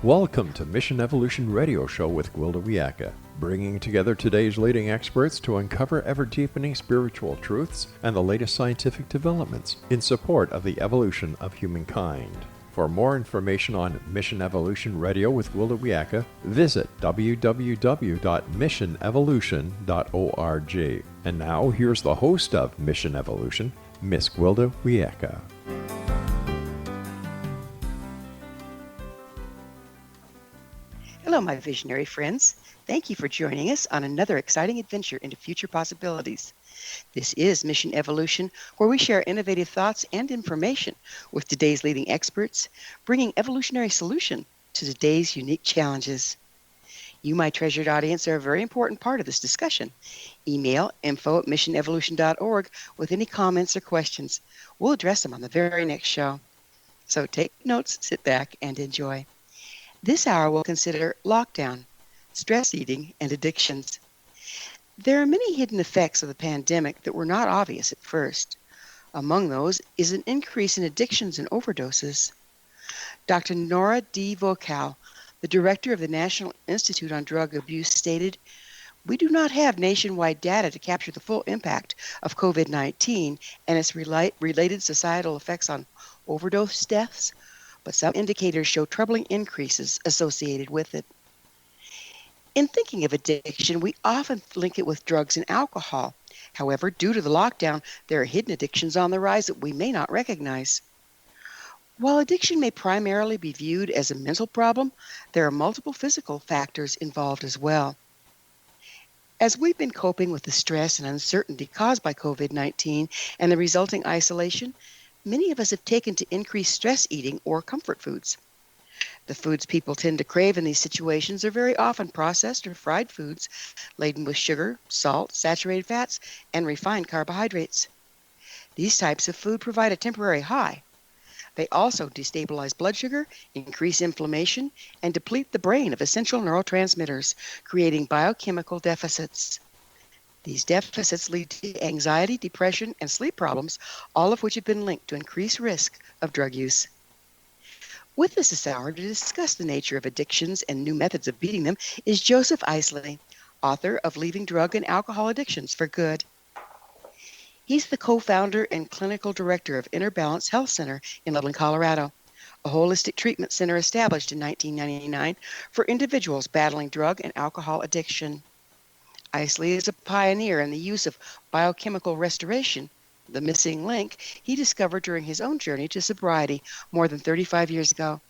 Welcome to Mission Evolution Radio Show with Gwilda Wiyaka, bringing together today's leading experts to uncover ever-deepening spiritual truths and the latest scientific developments in support of the evolution of humankind. For more information on Mission Evolution Radio with Gwilda Wiyaka, visit www.missionevolution.org. And now, here's the host of Mission Evolution, Miss Gwilda Wiyaka. Hello, my visionary friends. Thank you for joining us on another exciting adventure into future possibilities. This is Mission Evolution, where we share innovative thoughts and information with today's leading experts, bringing evolutionary solution to today's unique challenges. You, my treasured audience, are a very important part of this discussion. Email info@missionevolution.org with any comments or questions. We'll address them on the very next show. So take notes, sit back, and enjoy. This hour will consider lockdown, stress eating, and addictions. There are many hidden effects of the pandemic that were not obvious at first. Among those is an increase in addictions and overdoses. Dr. Nora D. Vocal, the director of the National Institute on Drug Abuse, stated, "We do not have nationwide data to capture the full impact of COVID-19 and its related societal effects on overdose deaths, but some indicators show troubling increases associated with it." In thinking of addiction, we often link it with drugs and alcohol. However, due to the lockdown, there are hidden addictions on the rise that we may not recognize. While addiction may primarily be viewed as a mental problem, there are multiple physical factors involved as well. As we've been coping with the stress and uncertainty caused by COVID-19 and the resulting isolation, many of us have taken to increased stress eating or comfort foods. The foods people tend to crave in these situations are very often processed or fried foods laden with sugar, salt, saturated fats, and refined carbohydrates. These types of food provide a temporary high. They also destabilize blood sugar, increase inflammation, and deplete the brain of essential neurotransmitters, creating biochemical deficits. These deficits lead to anxiety, depression, and sleep problems, all of which have been linked to increased risk of drug use. With us this hour to discuss the nature of addictions and new methods of beating them is Joseph Eisele, author of Leaving Drug and Alcohol Addictions for Good. He's the co-founder and clinical director of InnerBalance Health Center in Loveland, Colorado, a holistic treatment center established in 1999 for individuals battling drug and alcohol addiction. Eisele is a pioneer in the use of biochemical restoration, the missing link he discovered during his own journey to sobriety more than 35 years ago.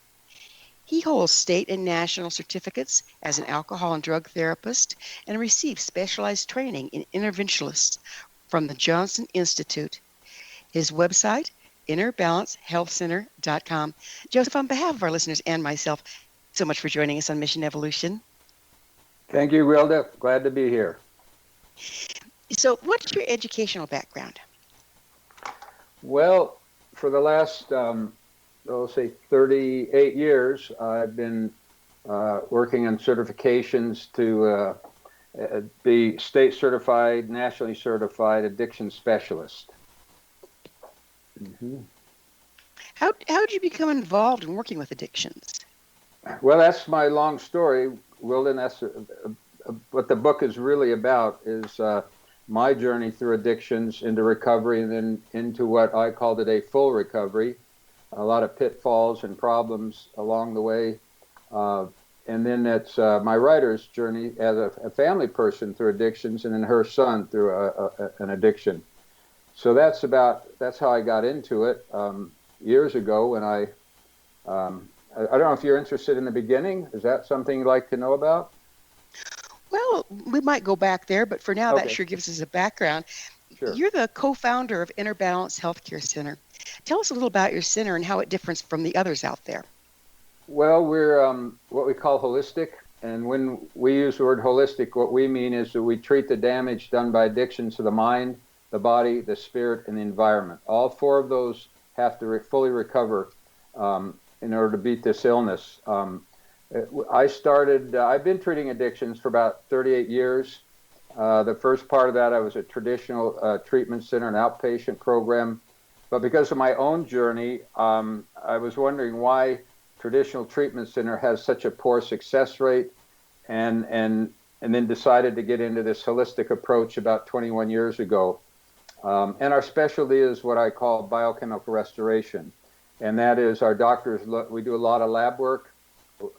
He holds state and national certificates as an alcohol and drug therapist and receives specialized training in interventionist from the Johnson Institute. His website, InnerBalanceHealthCenter.com. Joseph, on behalf of our listeners and myself, so much for joining us on Mission Evolution. Thank you, Gwilda. Glad to be here. So what's your educational background? Well, for the last, 38 years, I've been working on certifications to be state certified, nationally certified addiction specialist. Mm-hmm. How did you become involved in working with addictions? Well, that's my long story, Wilden. That's what the book is really about, is my journey through addictions into recovery and then into what I call today full recovery. A lot of pitfalls and problems along the way. And then it's my writer's journey as a family person through addictions, and then her son through an addiction. So that's how I got into it years ago when I don't know if you're interested in the beginning. Is that something you'd like to know about? Well, we might go back there, but for now, Okay. That sure gives us a background. Sure. You're the co-founder of InnerBalance Health Center. Tell us a little about your center and how it differs from the others out there. Well, we're what we call holistic. And when we use the word holistic, what we mean is that we treat the damage done by addiction to the mind, the body, the spirit, and the environment. All four of those have to fully recover in order to beat this illness. I've been treating addictions for about 38 years. The first part of that, I was a traditional treatment center, an outpatient program. But because of my own journey, I was wondering why traditional treatment center has such a poor success rate, and then decided to get into this holistic approach about 21 years ago. And our specialty is what I call biochemical restoration. And that is our doctors, we do a lot of lab work,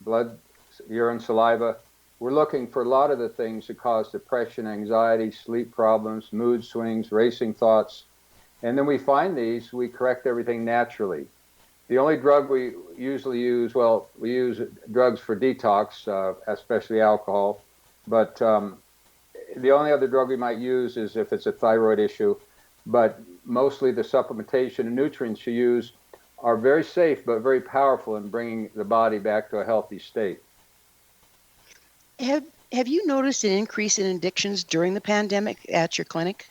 blood, urine, saliva. We're looking for a lot of the things that cause depression, anxiety, sleep problems, mood swings, racing thoughts. And then we find these, we correct everything naturally. The only drug we usually use, well, we use drugs for detox, especially alcohol, but the only other drug we might use is if it's a thyroid issue, but mostly the supplementation and nutrients you use are very safe but very powerful in bringing the body back to a healthy state. Have you noticed an increase in addictions during the pandemic at your clinic?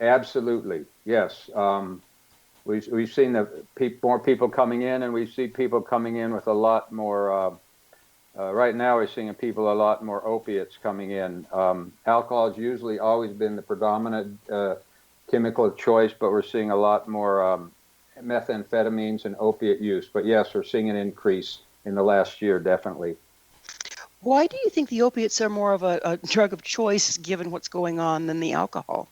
Absolutely, yes. We've seen more people coming in, and we see people coming in with a lot more. Right now, we're seeing people a lot more opiates coming in. Alcohol has usually always been the predominant chemical of choice, but we're seeing a lot more methamphetamines and opiate use. But yes, we're seeing an increase in the last year, definitely. Why do you think the opiates are more of a drug of choice given what's going on than the alcohol?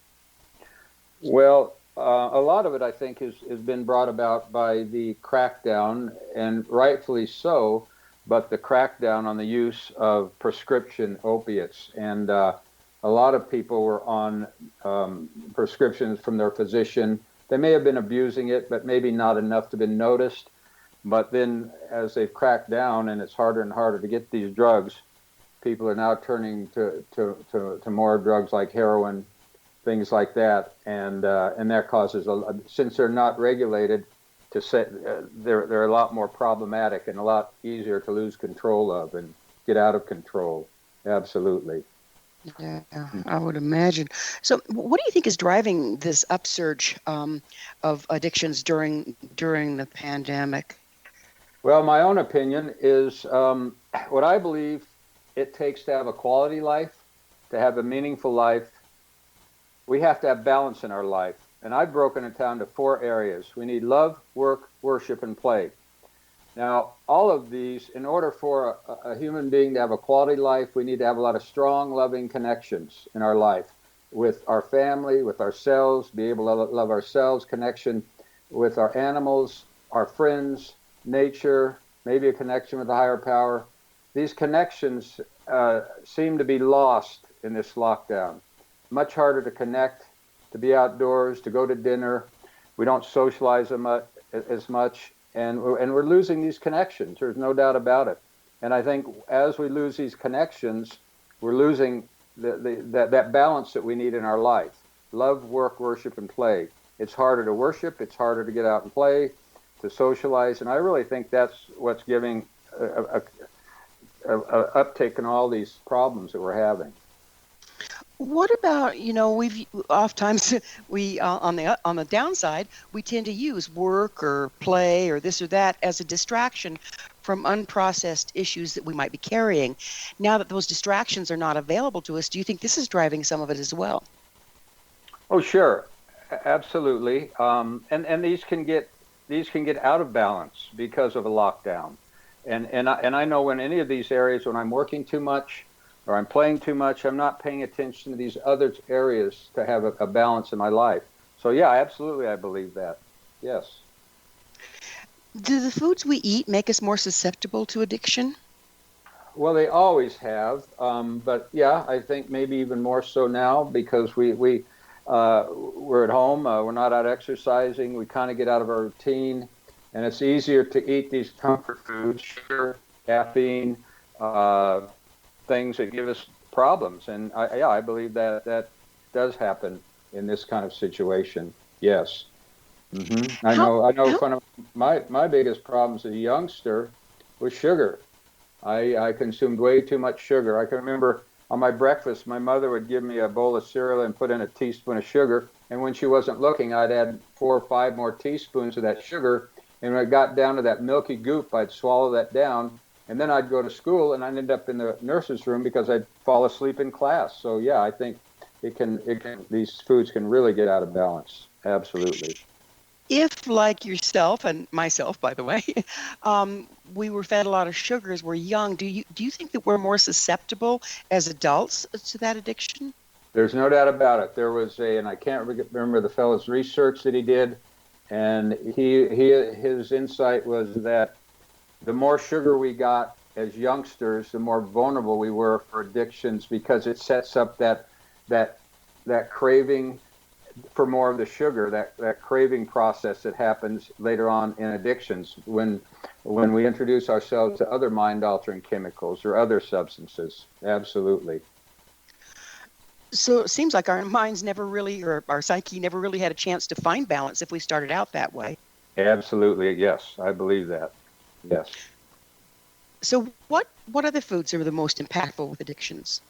Well, a lot of it, I think, has been brought about by the crackdown, and rightfully so, but the crackdown on the use of prescription opiates. And a lot of people were on prescriptions from their physician. They may have been abusing it, but maybe not enough to be noticed. But then as they've cracked down and it's harder and harder to get these drugs, people are now turning to more drugs like heroin, things like that, and that causes, since they're not regulated, they're a lot more problematic and a lot easier to lose control of and get out of control. Absolutely. Yeah, I would imagine. So, what do you think is driving this upsurge of addictions during the pandemic? Well, my own opinion is what I believe it takes to have a quality life, to have a meaningful life. We have to have balance in our life. And I've broken it down to 4 areas. We need love, work, worship, and play. Now, all of these, in order for a human being to have a quality life, we need to have a lot of strong, loving connections in our life with our family, with ourselves, be able to love ourselves, connection with our animals, our friends, nature, maybe a connection with a higher power. These connections seem to be lost in this lockdown. Much harder to connect, to be outdoors, to go to dinner. We don't socialize as much, and we're losing these connections. There's no doubt about it. And I think as we lose these connections, we're losing that balance that we need in our life. Love, work, worship, and play. It's harder to worship. It's harder to get out and play, to socialize. And I really think that's what's giving a uptick in all these problems that we're having. What about, we've oftentimes on the downside, we tend to use work or play or this or that as a distraction from unprocessed issues that we might be carrying. Now that those distractions are not available to us, do you think this is driving some of it as well? Oh, sure, absolutely. And these can get out of balance because of a lockdown. And I know in any of these areas, when I'm working too much or I'm playing too much, I'm not paying attention to these other areas to have a balance in my life. So yeah, absolutely, I believe that. Yes. Do the foods we eat make us more susceptible to addiction? Well, they always have, but yeah, I think maybe even more so now because we're at home, we're not out exercising, we kind of get out of our routine, and it's easier to eat these comfort foods, sugar, caffeine, things that give us problems. And I believe that does happen in this kind of situation. Yes. Mm-hmm. I know one of my biggest problems as a youngster was sugar. I consumed way too much sugar. I can remember on my breakfast, my mother would give me a bowl of cereal and put in a teaspoon of sugar. And when she wasn't looking, I'd add 4 or 5 more teaspoons of that sugar. And when it got down to that milky goop, I'd swallow that down. And then I'd go to school and I'd end up in the nurse's room because I'd fall asleep in class. So yeah, I think these foods can really get out of balance. Absolutely. If, like yourself and myself, by the way, we were fed a lot of sugar as we're young, do you think that we're more susceptible as adults to that addiction? There's no doubt about it. There was and I can't remember the fellow's research that he did, and his insight was that the more sugar we got as youngsters, the more vulnerable we were for addictions because it sets up that that craving for more of the sugar, that craving process that happens later on in addictions when we introduce ourselves to other mind altering chemicals or other substances. Absolutely. So it seems like our minds never really, or our psyche never really had a chance to find balance if we started out that way. Absolutely. Yes, I believe that. Yes. So what other foods are the most impactful with addictions?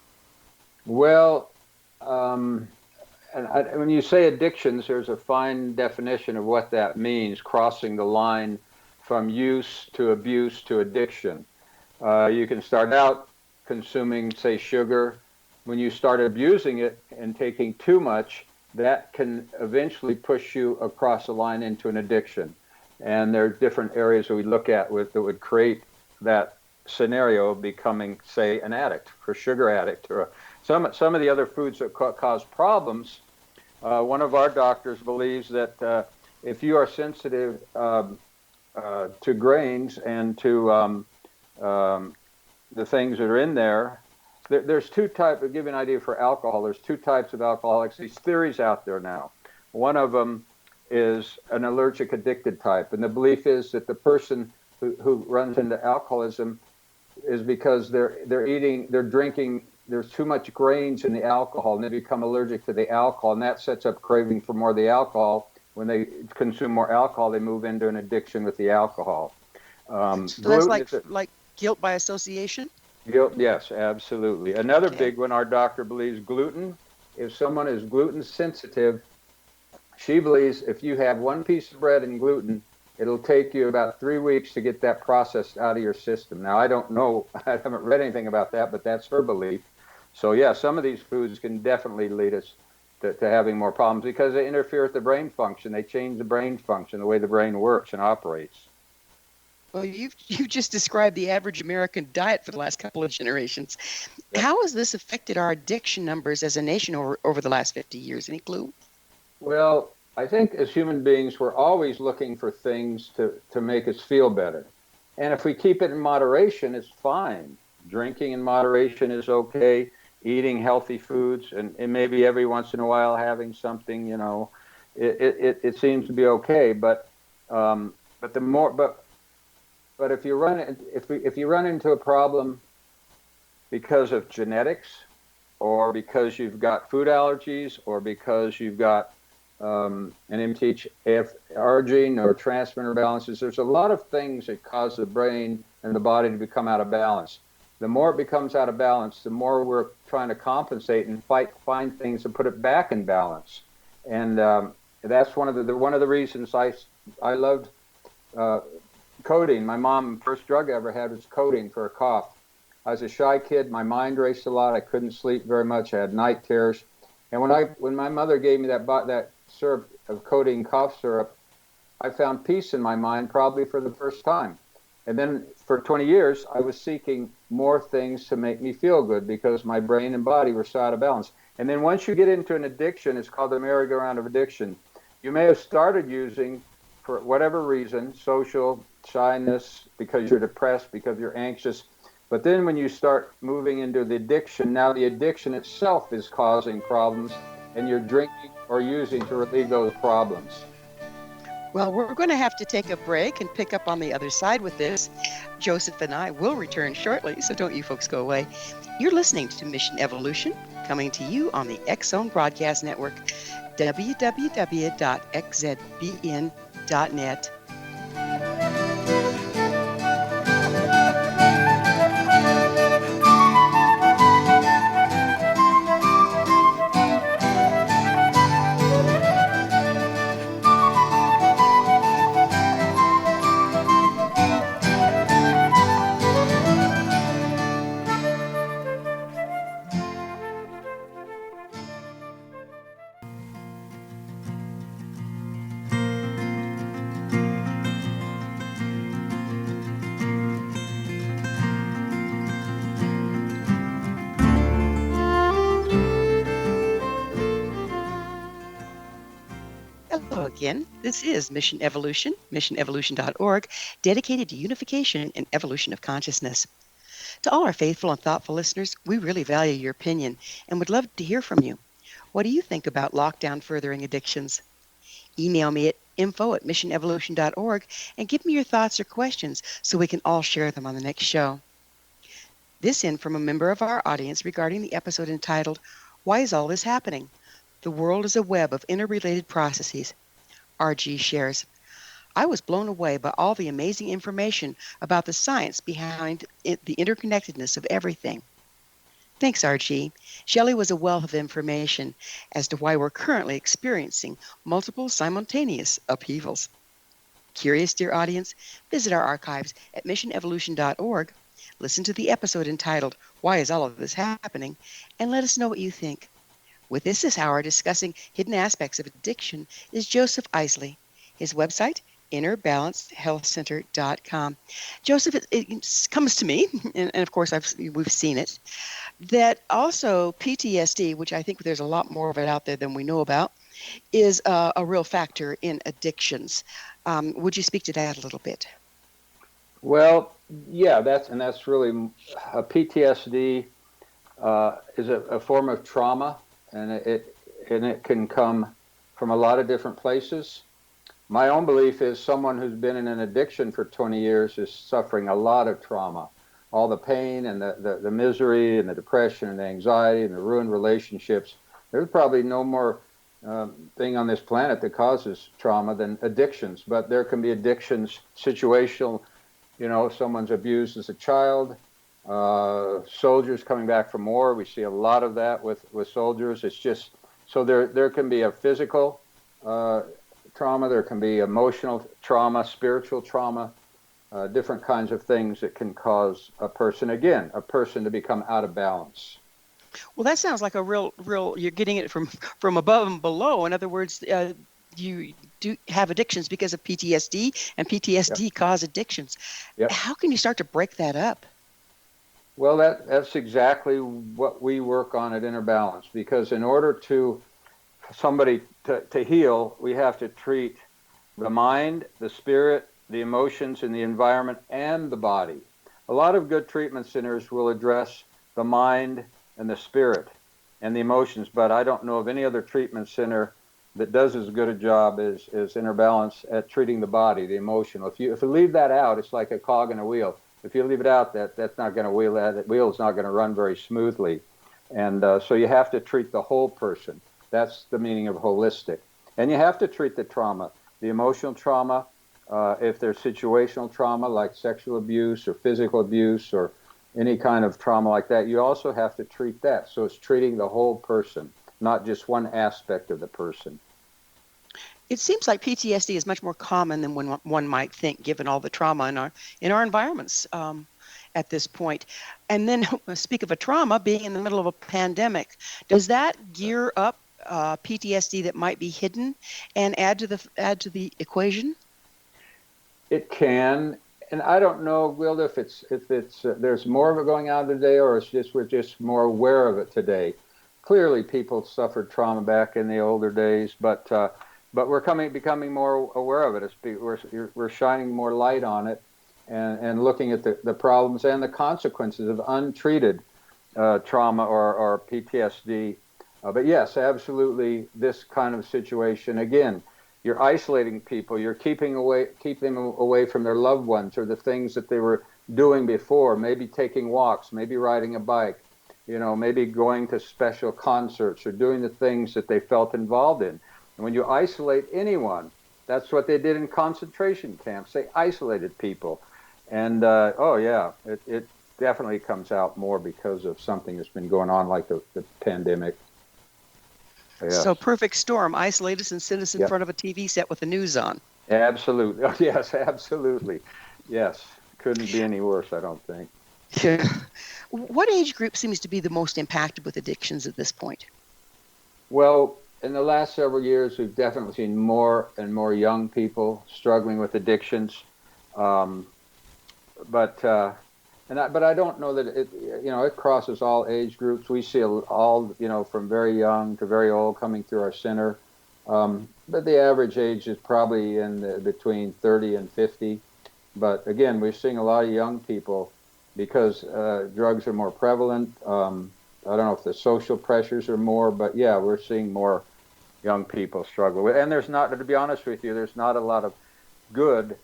Well, when you say addictions, there's a fine definition of what that means, crossing the line from use to abuse to addiction. You can start out consuming, say, sugar. When you start abusing it and taking too much, that can eventually push you across the line into an addiction. And there are different areas that we look at that would create that scenario of becoming, say, an addict, or sugar addict, or some of the other foods that cause problems. One of our doctors believes that if you are sensitive to grains and to the things that are in there's two types. I'll give you an idea for alcohol. There's two types of alcoholics. These theories out there now. One of them is an allergic addicted type, and the belief is that the person who runs into alcoholism is because they're drinking. There's too much grains in the alcohol, and they become allergic to the alcohol, and that sets up craving for more of the alcohol. When they consume more alcohol, they move into an addiction with the alcohol. So that's like guilt by association? Guilt, yes, absolutely. Another Okay. big one, our doctor believes gluten. If someone is gluten sensitive, she believes if you have one piece of bread and gluten, it'll take you about 3 weeks to get that processed out of your system. Now, I don't know, I haven't read anything about that, but that's her belief. So, yeah, some of these foods can definitely lead us to having more problems because they interfere with the brain function. They change the brain function, the way the brain works and operates. Well, you've just described the average American diet for the last couple of generations. Yep. How has this affected our addiction numbers as a nation over the last 50 years? Any clue? Well, I think as human beings, we're always looking for things to make us feel better. And if we keep it in moderation, it's fine. Drinking in moderation is okay. Eating healthy foods and maybe every once in a while having something, it seems to be okay. But if you run into a problem because of genetics, or because you've got food allergies, or because you've got an MTHFR gene or transmitter balances, there's a lot of things that cause the brain and the body to become out of balance. The more it becomes out of balance, the more we're trying to compensate and find things to put it back in balance. And that's one of the reasons I loved codeine. My mom, first drug I ever had was codeine for a cough. I was a shy kid. My mind raced a lot. I couldn't sleep very much. I had night terrors. And when my mother gave me that syrup of codeine cough syrup, I found peace in my mind probably for the first time. And then for 20 years, I was seeking more things to make me feel good because my brain and body were so out of balance. And then once you get into an addiction, it's called the merry-go-round of addiction. You may have started using for whatever reason, social, shyness, because you're depressed, because you're anxious. But then when you start moving into the addiction, now the addiction itself is causing problems, and you're drinking or using to relieve those problems. Well, we're going to have to take a break and pick up on the other side with this. Joseph and I will return shortly, so don't you folks go away. You're listening to Mission Evolution, coming to you on the X-Zone Broadcast Network, www.xzbn.net. Hello again. This is Mission Evolution, missionevolution.org, dedicated to unification and evolution of consciousness. To all our faithful and thoughtful listeners, we really value your opinion and would love to hear from you. What do you think about lockdown furthering addictions? Email me at info@missionevolution.org and give me your thoughts or questions so we can all share them on the next show. This in from a member of our audience regarding the episode entitled, Why is All This Happening? The World is a Web of Interrelated Processes. RG shares, I was blown away by all the amazing information about the science behind the interconnectedness of everything. Thanks, RG. Shelley was a wealth of information as to why we're currently experiencing multiple simultaneous upheavals. Curious, dear audience? Visit our archives at missionevolution.org, listen to the episode entitled, Why is All of This Happening? And let us know what you think. With us this hour discussing hidden aspects of addiction is Joseph Eisele. His website, InnerBalanceHealthCenter.com. Joseph, it comes to me, and of course we've seen it, that also PTSD, which I think there's a lot more of it out there than we know about, is a real factor in addictions. Would you speak to that a little bit? Well, yeah, that's really PTSD is a form of trauma, and it can come from a lot of different places. My own belief is someone who's been in an addiction for 20 years is suffering a lot of trauma, all the pain and the misery and the depression and the anxiety and the ruined relationships. There's probably no more thing on this planet that causes trauma than addictions, but there can be addictions, situational, someone's abused as a child, soldiers coming back from war. We see a lot of that with soldiers. It's just, so there can be a physical trauma, there can be emotional trauma, spiritual trauma, different kinds of things that can cause a person to become out of balance. Well, that sounds like a real, you're getting it from above and below. In other words, you do have addictions because of PTSD, and PTSD cause addictions. Yep. How can you start to break that up? Well, that's exactly what we work on at InnerBalance, because in order to somebody to heal, we have to treat the mind, the spirit, the emotions, and the environment, and the body. A lot of good treatment centers will address the mind and the spirit and the emotions, but I don't know of any other treatment center that does as good a job as InnerBalance at treating the body, the emotional. If you leave that out, it's like a cog in a wheel. If you leave it out, that's not going to that wheel is not going to run very smoothly. And so you have to treat the whole person. That's the meaning of holistic. And you have to treat the trauma, the emotional trauma, if there's situational trauma like sexual abuse or physical abuse or any kind of trauma like that. You also have to treat that. So it's treating the whole person, not just one aspect of the person. It seems like PTSD is much more common than one might think, given all the trauma in our environments at this point. And then, speak of a trauma, being in the middle of a pandemic, does that gear up PTSD that might be hidden and add to the equation? It can, and I don't know, Will, if it's there's more of it going on today, or it's just we're just more aware of it today. Clearly, people suffered trauma back in the older days, but we're becoming more aware of it. We're shining more light on it, and looking at the problems and the consequences of untreated trauma or PTSD. But yes, absolutely, this kind of situation, again, you're isolating people, you're keeping them away from their loved ones or the things that they were doing before, maybe taking walks, maybe riding a bike, maybe going to special concerts or doing the things that they felt involved in. And when you isolate anyone, that's what they did in concentration camps. They isolated people. And, it definitely comes out more because of something that's been going on like the pandemic. Yes. So perfect storm, isolate us and sit us in front of a TV set with the news on. Absolutely. Oh, yes, absolutely. Yes. Couldn't be any worse, I don't think. Yeah. What age group seems to be the most impacted with addictions at this point? Well, in the last several years, we've definitely seen more and more young people struggling with addictions. But I don't know that it crosses all age groups. We see all from very young to very old coming through our center. But the average age is probably between 30 and 50. But again, we're seeing a lot of young people because drugs are more prevalent. I don't know if the social pressures are more, but yeah, we're seeing more young people struggle with. And there's not, to be honest with you, there's not a lot of good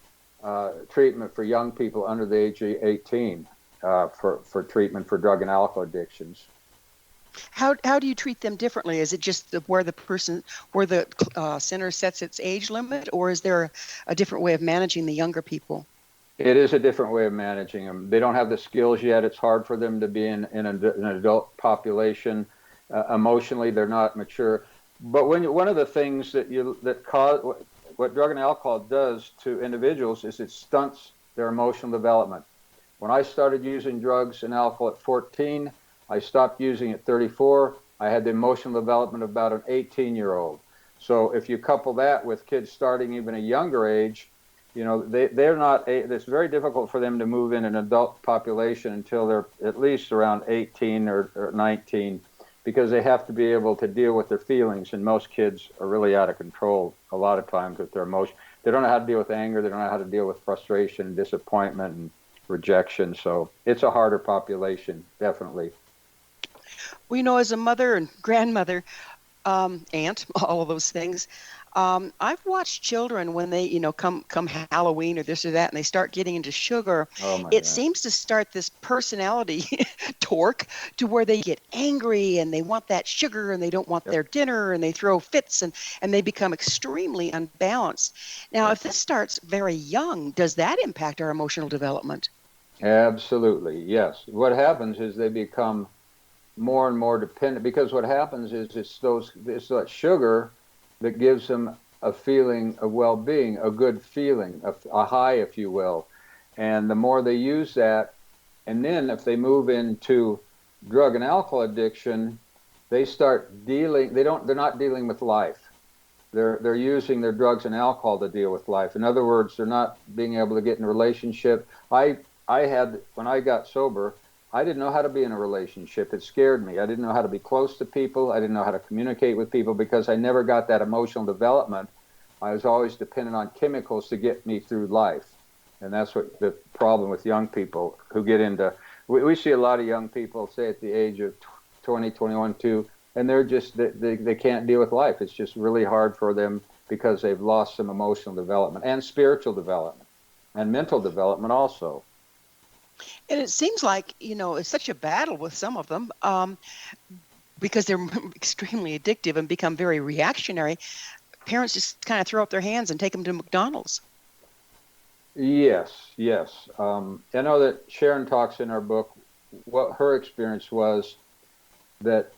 treatment for young people under the age of 18 for treatment for drug and alcohol addictions. How do you treat them differently? Is it just where the center sets its age limit, or is there a different way of managing the younger people? It is a different way of managing them. They don't have the skills yet. It's hard for them to be in an adult population. Emotionally, they're not mature. But one of the things that cause what drug and alcohol does to individuals is it stunts their emotional development. When I started using drugs and alcohol at 14, I stopped using at 34. I had the emotional development of about an 18-year-old. So if you couple that with kids starting even a younger age, they're not. It's very difficult for them to move in an adult population until they're at least around 18 or 19, because they have to be able to deal with their feelings. And most kids are really out of control a lot of times with their emotions. They don't know how to deal with anger. They don't know how to deal with frustration, disappointment, and rejection. So it's a harder population, definitely. Well, as a mother and grandmother, aunt, all of those things, I've watched children when they, come Halloween or this or that, and they start getting into sugar. Oh my It God. seems to start this personality torque to where they get angry and they want that sugar and they don't want their dinner and they throw fits and they become extremely unbalanced. Now, if this starts very young, does that impact our emotional development? Absolutely, yes. What happens is they become more and more dependent, because what happens is it's that sugar that gives them a feeling of well-being, a good feeling, a high, if you will. And the more they use that, and then if they move into drug and alcohol addiction, they start dealing. They're not dealing with life. They're using their drugs and alcohol to deal with life. In other words, they're not being able to get in a relationship. I had, when I got sober, I didn't know how to be in a relationship. It scared me. I didn't know how to be close to people. I didn't know how to communicate with people because I never got that emotional development. I was always dependent on chemicals to get me through life. And that's what the problem with young people who get into, we see a lot of young people, say at the age of 20, 21, 2, and they're just, they can't deal with life. It's just really hard for them because they've lost some emotional development and spiritual development and mental development also. And it seems like, it's such a battle with some of them because they're extremely addictive and become very reactionary. Parents just kind of throw up their hands and take them to McDonald's. Yes. I know that Sharon talks in our book, what her experience was that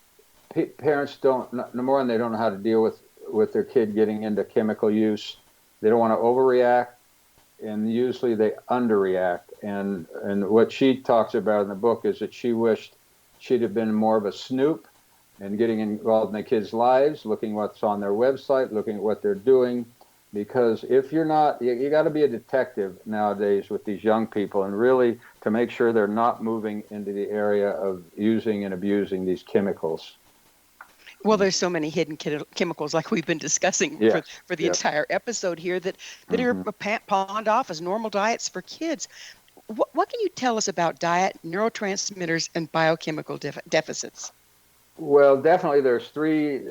parents don't, number one, they don't know how to deal with their kid getting into chemical use. They don't want to overreact, and usually they underreact. And what she talks about in the book is that she wished she'd have been more of a snoop and getting involved in the kids' lives, looking what's on their website, looking at what they're doing. Because if you're not, you got to be a detective nowadays with these young people, and really to make sure they're not moving into the area of using and abusing these chemicals. Well, there's so many hidden chemicals, like we've been discussing for the entire episode here, that are pawned off as normal diets for kids. What can you tell us about diet, neurotransmitters, and biochemical deficits? Well, definitely there's three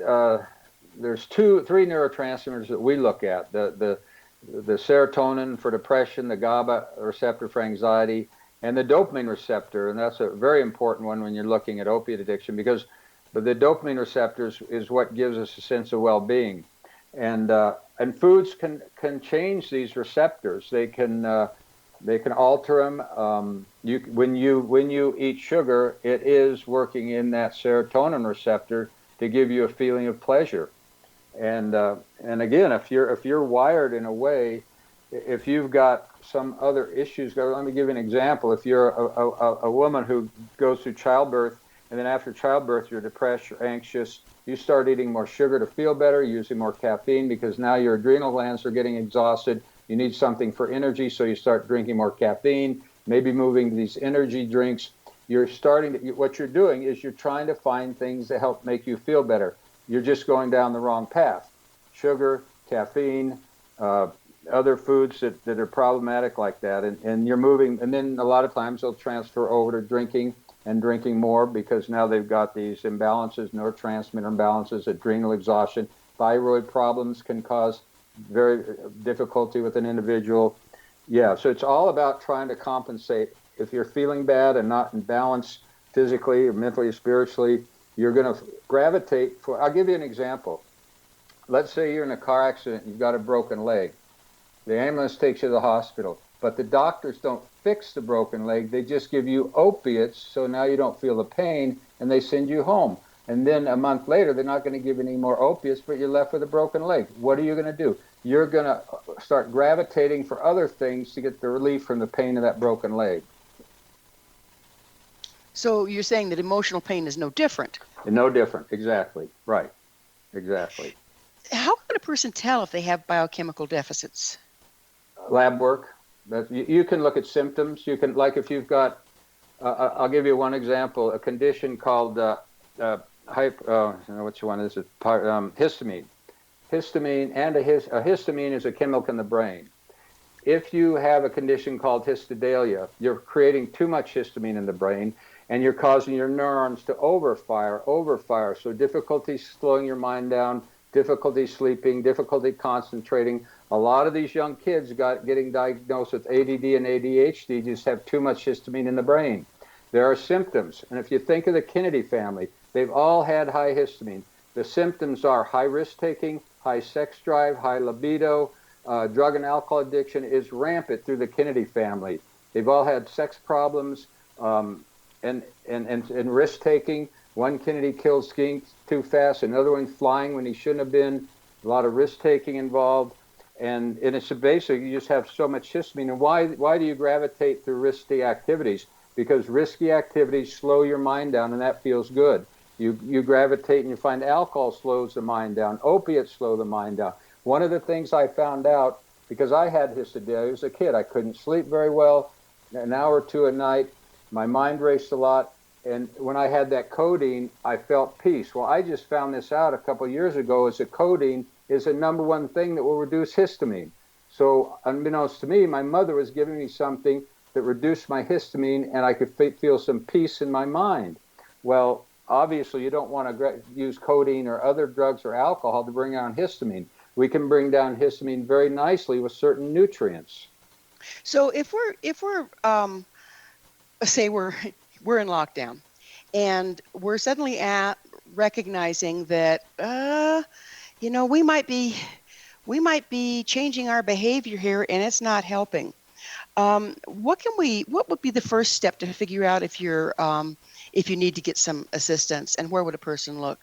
neurotransmitters that we look at: the serotonin for depression, the GABA receptor for anxiety, and the dopamine receptor. And that's a very important one when you're looking at opiate addiction, because the dopamine receptors is what gives us a sense of well-being. And foods can change these receptors. They can alter them. When you eat sugar, it is working in that serotonin receptor to give you a feeling of pleasure. And again, if you're wired in a way, if you've got some other issues, let me give you an example. If you're a woman who goes through childbirth, and then after childbirth you're depressed, you're anxious, you start eating more sugar to feel better, using more caffeine because now your adrenal glands are getting exhausted. You need something for energy, so you start drinking more caffeine, maybe moving to these energy drinks. What you're doing is you're trying to find things that help make you feel better. You're just going down the wrong path. sugar, caffeine, other foods that are problematic like that. And you're moving, and then a lot of times they'll transfer over to drinking and drinking more because now they've got these imbalances, neurotransmitter imbalances, adrenal exhaustion. Thyroid problems can cause very difficulty with an individual. Yeah, so it's all about trying to compensate. If you're feeling bad and not in balance physically or mentally or spiritually, you're going to gravitate for, I'll give you an example. Let's say you're in a car accident, you've got a broken leg. The ambulance takes you to the hospital, but the doctors don't fix the broken leg. They just give you opiates, so now you don't feel the pain, and they send you home. And then a month later, they're not going to give you any more opiates, but you're left with a broken leg. What are you going to do? You're going to start gravitating for other things to get the relief from the pain of that broken leg. So you're saying that emotional pain is no different? No different, exactly. Right, exactly. How can a person tell if they have biochemical deficits? Lab work. You can look at symptoms. You can, like if you've got, I'll give you one example, a condition called, which one is it? Histamine. Histamine, and a histamine is a chemical in the brain. If you have a condition called histodalia, you're creating too much histamine in the brain, and you're causing your neurons to overfire. So difficulty slowing your mind down, difficulty sleeping, difficulty concentrating. A lot of these young kids getting diagnosed with ADD and ADHD just have too much histamine in the brain. There are symptoms, and if you think of the Kennedy family, they've all had high histamine. The symptoms are high risk-taking, high sex drive, high libido. Drug and alcohol addiction is rampant through the Kennedy family. They've all had sex problems and risk-taking. One Kennedy killed skiing too fast, another one flying when he shouldn't have been. A lot of risk-taking involved. And it's basically you just have so much histamine. And why do you gravitate through risky activities? Because risky activities slow your mind down, and that feels good. You gravitate and you find alcohol slows the mind down. Opiates slow the mind down. One of the things I found out, because I had histodalia as a kid, I couldn't sleep very well, an hour or two a night. My mind raced a lot. And when I had that codeine, I felt peace. Well, I just found this out a couple of years ago, is that codeine is the number one thing that will reduce histamine. So unbeknownst to me, my mother was giving me something that reduced my histamine, and I could feel some peace in my mind. Well, obviously, you don't want to use codeine or other drugs or alcohol to bring down histamine. We can bring down histamine very nicely with certain nutrients. So if we're say we're in lockdown, and we're suddenly recognizing that we might be changing our behavior here, and it's not helping. What would be the first step to figure out if you need to get some assistance, and where would a person look?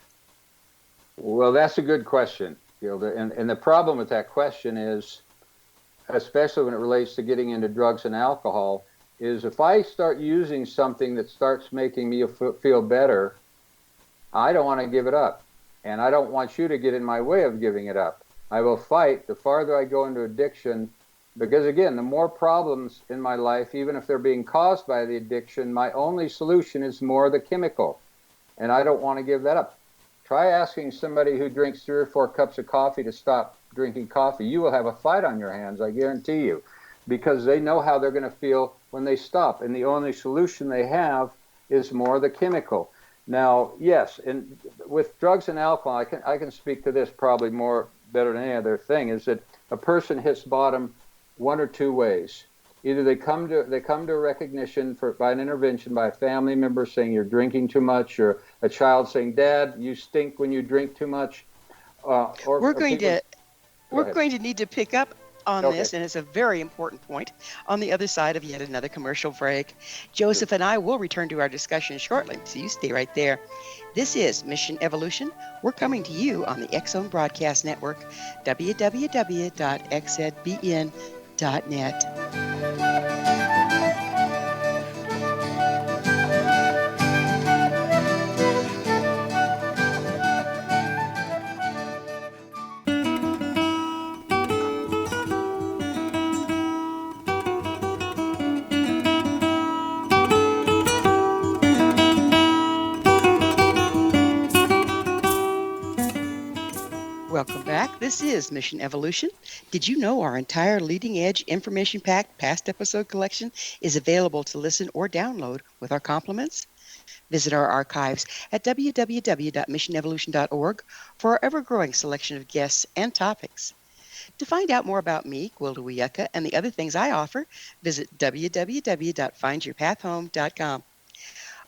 Well, that's a good question, Gilda. And the problem with that question is, especially when it relates to getting into drugs and alcohol, is if I start using something that starts making me feel better, I don't want to give it up. And I don't want you to get in my way of giving it up. I will fight the farther I go into addiction, because again, the more problems in my life, even if they're being caused by the addiction, my only solution is more of the chemical. And I don't want to give that up. Try asking somebody who drinks 3 or 4 cups of coffee to stop drinking coffee. You will have a fight on your hands, I guarantee you, because they know how they're going to feel when they stop. And the only solution they have is more of the chemical. Now, yes, and with drugs and alcohol, I can speak to this probably better than any other thing, is that a person hits bottom one or two ways. Either they come to a recognition by an intervention by a family member saying you're drinking too much, or a child saying, "Dad, you stink when you drink too much." We're going to need to pick up on this, and it's a very important point, on the other side of yet another commercial break. Joseph and I will return to our discussion shortly, so you stay right there. This is Mission Evolution. We're coming to you on the X-Zone Broadcast Network, www.xzbn.net. Welcome back. This is Mission Evolution. Did you know our entire leading edge information packed past episode collection is available to listen or download with our compliments? Visit our archives at www.missionevolution.org for our ever growing selection of guests and topics. To find out more about me, Gwilda Wiyaka, and the other things I offer, visit www.findyourpathhome.com.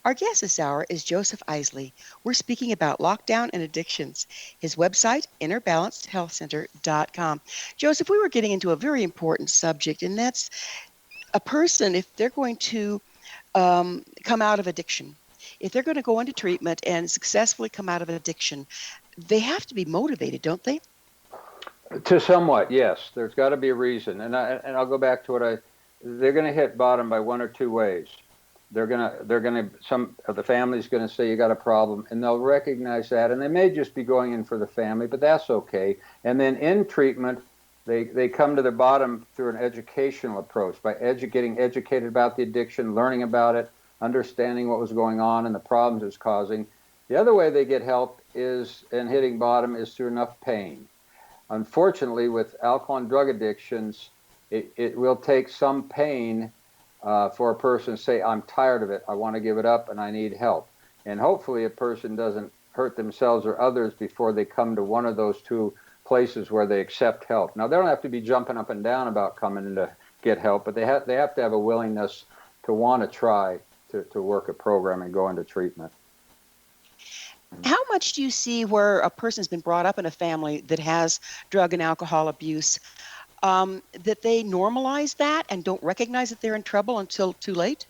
Our guest this hour is Joseph Eisele. We're speaking about lockdown and addictions. His website, InnerBalanceHealthCenter.com. Joseph, we were getting into a very important subject, and that's a person, if they're going to come out of addiction, if they're going to go into treatment and successfully come out of addiction, they have to be motivated, don't they? To somewhat, yes. There's got to be a reason, and I'll go back to they're going to hit bottom by one or two ways. Some of the family's going to say you got a problem, and they'll recognize that, and they may just be going in for the family, but that's okay. And then in treatment, they come to the bottom through an educational approach by getting educated about the addiction, learning about it, understanding what was going on and the problems it's causing. The other way they get help in hitting bottom is through enough pain. Unfortunately, with alcohol and drug addictions, it will take some pain for a person to say, I'm tired of it, I want to give it up, and I need help. And hopefully a person doesn't hurt themselves or others before they come to one of those two places where they accept help. Now, they don't have to be jumping up and down about coming in to get help, but they have to have a willingness to want to try to work a program and go into treatment. How much do you see where a person's been brought up in a family that has drug and alcohol abuse, that they normalize that and don't recognize that they're in trouble until too late?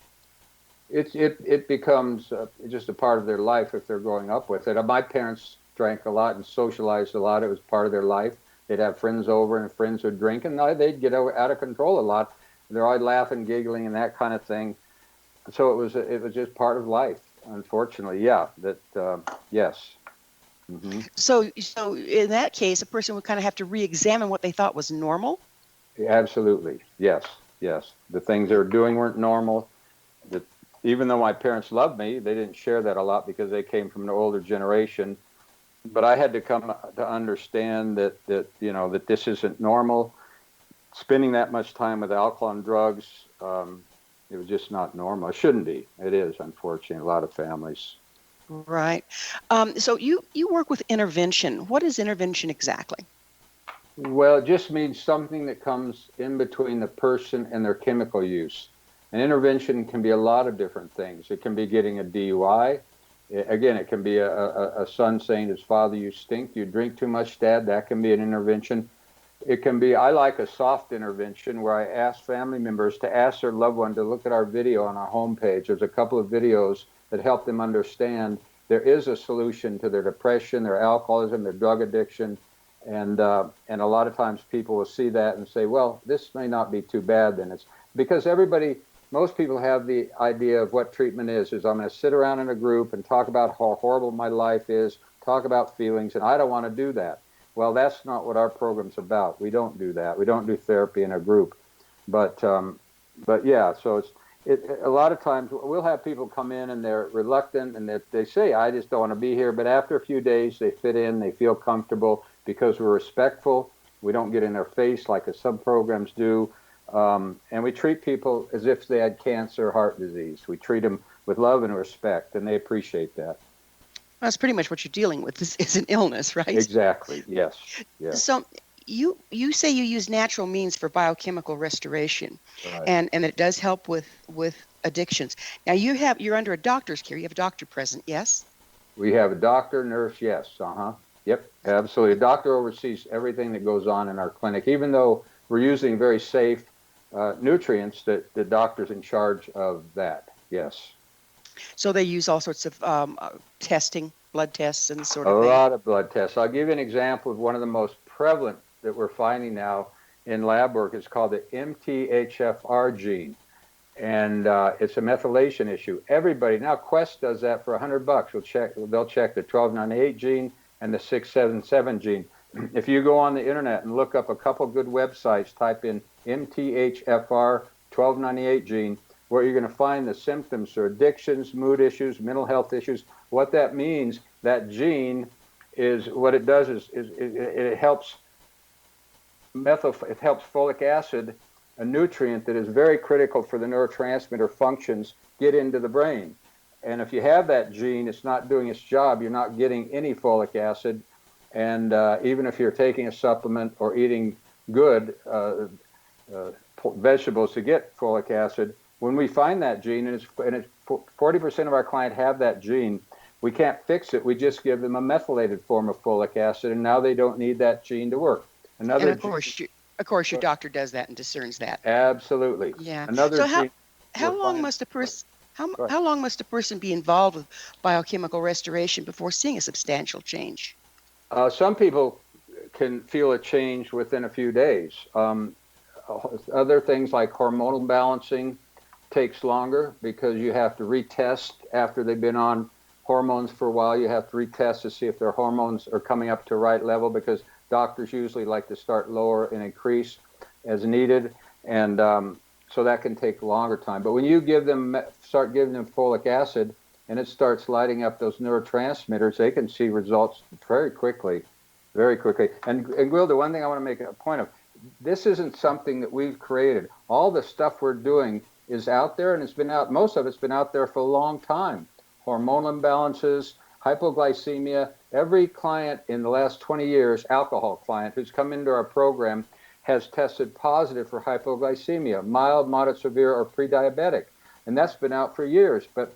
It becomes just a part of their life if they're growing up with it. My parents drank a lot and socialized a lot. It was part of their life. They'd have friends over and friends would drink, and they'd get out of control a lot. They're always laughing, giggling, and that kind of thing. So it was just part of life. Unfortunately, yeah. Yes. Mm-hmm. So in that case, a person would kind of have to re-examine what they thought was normal? Absolutely. Yes. The things they were doing weren't normal. Even though my parents loved me, they didn't share that a lot because they came from an older generation. But I had to come to understand that this isn't normal. Spending that much time with alcohol and drugs, it was just not normal. It shouldn't be. It is, unfortunately, in a lot of families. Right. So you work with intervention. What is intervention exactly? Well, it just means something that comes in between the person and their chemical use. An intervention can be a lot of different things. It can be getting a DUI. Again, it can be a son saying to his father, you stink, you drink too much, Dad. That can be an intervention. It can be, I like a soft intervention where I ask family members to ask their loved one to look at our video on our homepage. There's a couple of videos that help them understand there is a solution to their depression, their alcoholism, their drug addiction. And a lot of times people will see that and say, well, this may not be too bad then. It's because most people have the idea of what treatment is I'm going to sit around in a group and talk about how horrible my life is, talk about feelings, and I don't want to do that. Well, that's not what our program's about. We don't do that. We don't do therapy in a group. But yeah, so a lot of times we'll have people come in and they're reluctant and they say, I just don't want to be here. But after a few days, they fit in, they feel comfortable because we're respectful. We don't get in their face like the sub-programs do. And we treat people as if they had cancer or heart disease. We treat them with love and respect, and they appreciate that. That's pretty much what you're dealing with is an illness, right? Exactly, yes. So you say you use natural means for biochemical restoration, Right. and it does help with addictions. Now you're under a doctor's care. You have a doctor present, yes? We have a doctor, nurse, yes. Yep, absolutely. A doctor oversees everything that goes on in our clinic, even though we're using very safe nutrients that the doctor's in charge of that, yes. So they use all sorts of testing, blood tests and sort of A thing. lot of blood tests. I'll give you an example of one of the most prevalent that we're finding now in lab work. It's called the MTHFR gene, and it's a methylation issue. Everybody, now Quest does that for $100. They'll check the 1298 gene and the 677 gene. If you go on the internet and look up a couple good websites, type in MTHFR 1298 gene, where you're going to find the symptoms or addictions, mood issues, mental health issues. What that means, that gene is what it does is it helps it helps folic acid, a nutrient that is very critical for the neurotransmitter functions, get into the brain. And if you have that gene, it's not doing its job. You're not getting any folic acid. And even if you're taking a supplement or eating good vegetables to get folic acid, when we find that gene, and 40% of our clients have that gene, we can't fix it. We just give them a methylated form of folic acid, and now they don't need that gene to work. And of course, your doctor does that and discerns that. Absolutely. Yeah. Another So gene. how long must a person be involved with biochemical restoration before seeing a substantial change? Some people can feel a change within a few days. Other things like hormonal balancing takes longer because you have to retest after they've been on hormones for a while. You have to retest to see if their hormones are coming up to the right level, because doctors usually like to start lower and increase as needed. And so that can take a longer time. But when you start giving them folic acid and it starts lighting up those neurotransmitters, they can see results very quickly, very quickly. And Gwilda, one thing I want to make a point of, this isn't something that we've created. All the stuff we're doing is out there, and most of it's been out there for a long time. Hormonal imbalances, hypoglycemia. Every client in the last 20 years, alcohol client who's come into our program, has tested positive for hypoglycemia, mild, moderate, severe, or pre-diabetic. And that's been out for years. But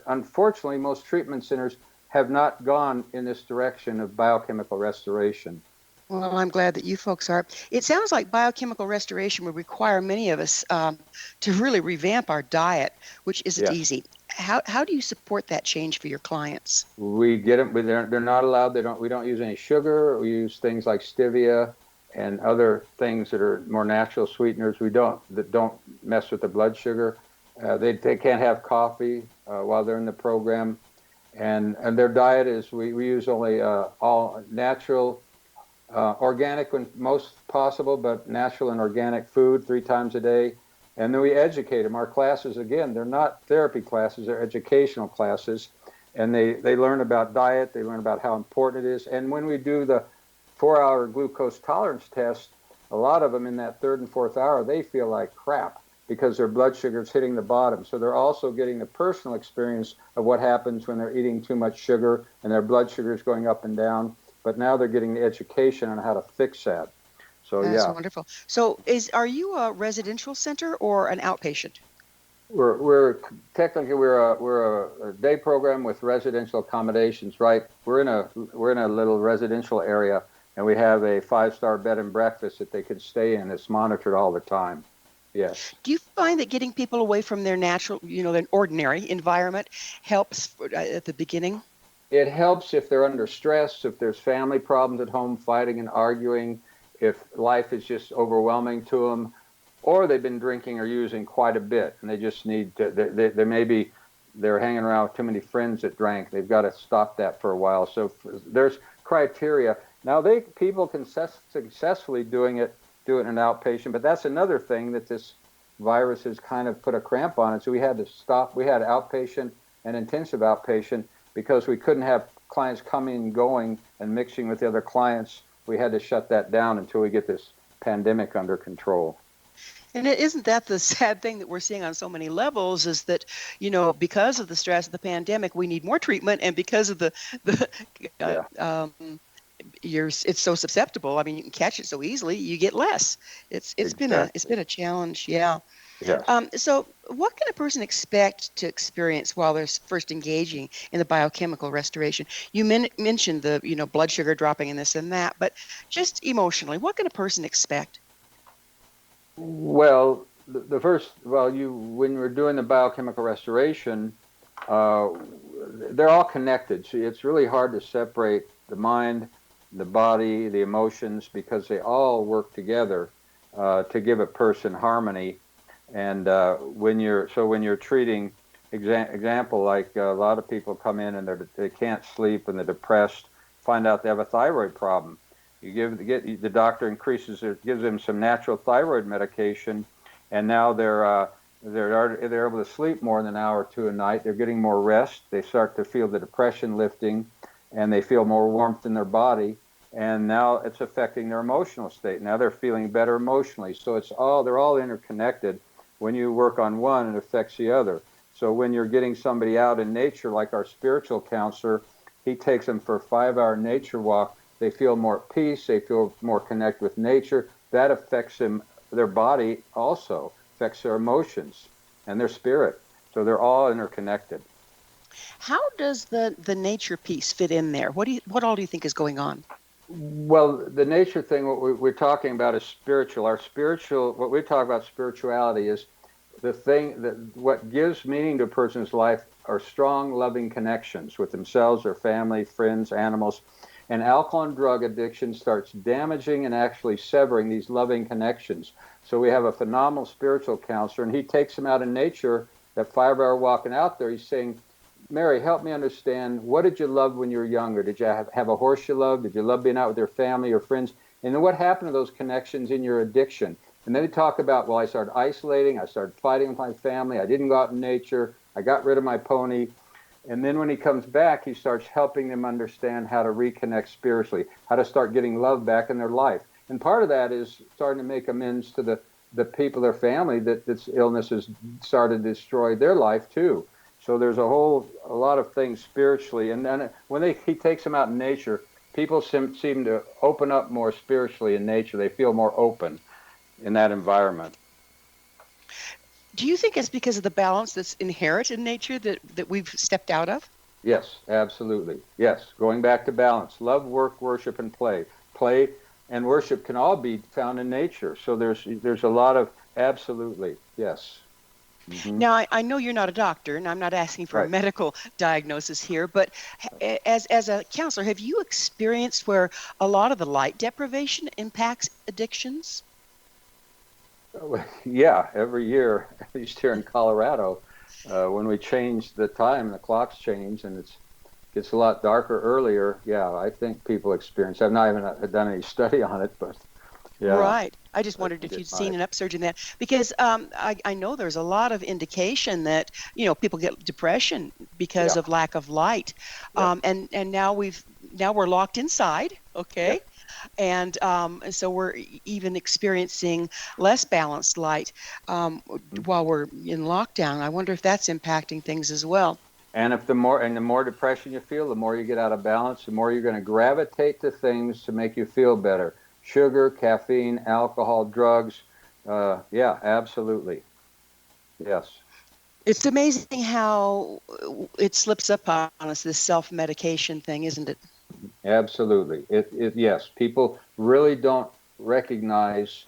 unfortunately, most treatment centers have not gone in this direction of biochemical restoration. Well, I'm glad that you folks are. It sounds like biochemical restoration would require many of us to really revamp our diet, which isn't easy. How do you support that change for your clients? We get them, but they're not allowed. We don't use any sugar. We use things like stevia and other things that are more natural sweeteners. That don't mess with the blood sugar. They can't have coffee while they're in the program, and their diet is we use only all natural. Organic when most possible, but natural and organic food 3 times a day. And then we educate them. Our classes, again, they're not therapy classes, they're educational classes. And they learn about diet, they learn about how important it is. And when we do the 4-hour glucose tolerance test, a lot of them in that 3rd and 4th hour, they feel like crap because their blood sugar is hitting the bottom. So they're also getting the personal experience of what happens when they're eating too much sugar and their blood sugar is going up and down. But now they're getting the education on how to fix that. So That's wonderful. So are you a residential center or an outpatient? We're technically we're a day program with residential accommodations, right? We're in a little residential area, and we have a 5-star bed and breakfast that they can stay in. It's monitored all the time. Yes. Do you find that getting people away from their natural, their ordinary environment helps at the beginning? It helps if they're under stress, if there's family problems at home, fighting and arguing, if life is just overwhelming to them, or they've been drinking or using quite a bit, and they just need to, they're hanging around with too many friends that drank. They've got to stop that for a while. So there's criteria. Now, people can successfully do it in an outpatient, but that's another thing that this virus has kind of put a cramp on it. So we had to stop. We had outpatient and intensive outpatient, because we couldn't have clients coming and going and mixing with the other clients. We had to shut that down until we get this pandemic under control. And isn't that the sad thing that we're seeing on so many levels, is that, because of the stress of the pandemic, we need more treatment, and because of it's so susceptible. I mean, you can catch it so easily, you get less. It's been a challenge. Yeah. Yes. So what can a person expect to experience while they're first engaging in the biochemical restoration? You mentioned the, blood sugar dropping and this and that, but just emotionally, what can a person expect? Well, when we're doing the biochemical restoration, they're all connected. So it's really hard to separate the mind, the body, the emotions, because they all work together to give a person harmony. And when you're treating, example, like a lot of people come in and they can't sleep and they're depressed, find out they have a thyroid problem. The doctor gives them some natural thyroid medication, and now they're able to sleep more than an hour or 2 a night. They're getting more rest. They start to feel the depression lifting, and they feel more warmth in their body. And now it's affecting their emotional state. Now they're feeling better emotionally. So they're all interconnected. When you work on one, it affects the other. So when you're getting somebody out in nature, like our spiritual counselor, he takes them for a 5-hour nature walk. They feel more at peace. They feel more connected with nature. That affects their body also, affects their emotions and their spirit. So they're all interconnected. How does the nature piece fit in there? What all do you think is going on? Well, the nature thing, what we're talking about is spiritual. What we talk about spirituality is the thing that what gives meaning to a person's life are strong, loving connections with themselves, their family, friends, animals. And alcohol and drug addiction starts damaging and actually severing these loving connections. So we have a phenomenal spiritual counselor, and he takes them out in nature, that 5-hour walking out there. He's saying, Mary, help me understand, what did you love when you were younger? Did you have a horse you loved? Did you love being out with your family or friends? And then what happened to those connections in your addiction? And then they talk about, well, I started isolating. I started fighting with my family. I didn't go out in nature. I got rid of my pony. And then when he comes back, he starts helping them understand how to reconnect spiritually, how to start getting love back in their life. And part of that is starting to make amends to the people, their family, that this illness has started to destroy their life too. So there's a lot of things spiritually. And then when he takes them out in nature, people seem to open up more spiritually in nature. They feel more open in that environment. Do you think it's because of the balance that's inherent in nature that we've stepped out of? Yes, absolutely. Yes, going back to balance. Love, work, worship, and play. Play and worship can all be found in nature. So there's a lot of, absolutely, yes. Mm-hmm. Now, I know you're not a doctor, and I'm not asking for a Right. medical diagnosis here, but as a counselor, have you experienced where a lot of the light deprivation impacts addictions? Yeah, every year, at least here in Colorado, when we change the time, the clocks change, and it gets a lot darker earlier. Yeah, I think people experience. I've not even done any study on it, but yeah. Right. I just I wondered think if it you'd seen might. an upsurge in that because I know there's a lot of indication that people get depression because Yeah. of lack of light, Yep. and now we're locked inside, okay, Yep. and so we're even experiencing less balanced light Mm-hmm. while we're in lockdown. I wonder if that's impacting things as well. And the more depression you feel, the more you get out of balance, the more you're going to gravitate to things to make you feel better. Sugar, caffeine, alcohol, drugs. Yeah, absolutely. Yes. It's amazing how it slips up on us, this self-medication thing, isn't it? Absolutely. Yes, people really don't recognize.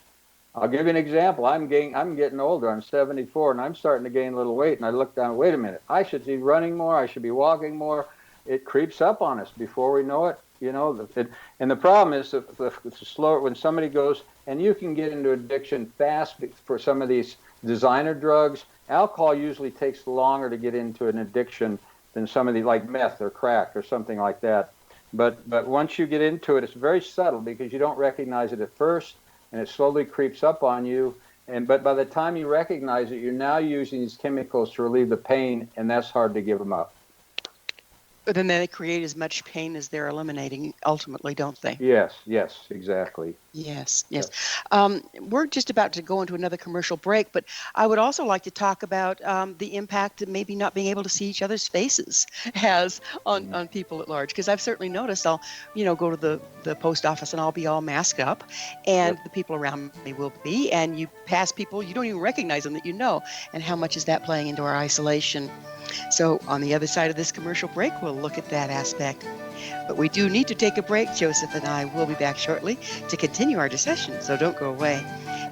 I'll give you an example. I'm getting older. I'm 74, and I'm starting to gain a little weight. And I look down. Wait a minute. I should be running more. I should be walking more. It creeps up on us before we know it. And the problem is the slower when somebody goes, and you can get into addiction fast for some of these designer drugs. Alcohol usually takes longer to get into an addiction than some of the like meth or crack or something like that. But once you get into it, it's very subtle because you don't recognize it at first, and it slowly creeps up on you. But by the time you recognize it, you're now using these chemicals to relieve the pain, and that's hard to give them up. But then they create as much pain as they're eliminating ultimately, don't they? Yes, exactly. Yes. Yeah. We're just about to go into another commercial break, but I would also like to talk about the impact that maybe not being able to see each other's faces has on people at large. Because I've certainly noticed I'll, go to the post office and I'll be all masked up, and Yep. the people around me will be, and you pass people, you don't even recognize them that you know, and how much is that playing into our isolation? So on the other side of this commercial break, we'll look at that aspect. But we do need to take a break. Joseph and I will be back shortly to continue our discussion, so don't go away.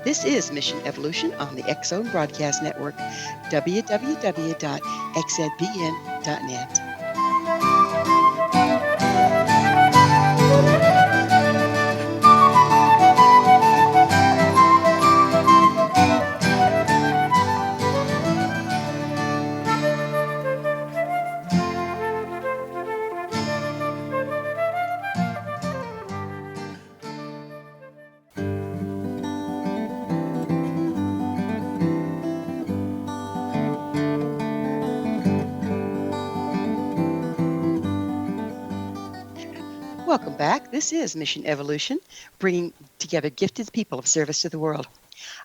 This is Mission Evolution on the X Zone Broadcast Network, www.xzbn.net. Welcome back. This is Mission Evolution, bringing together gifted people of service to the world.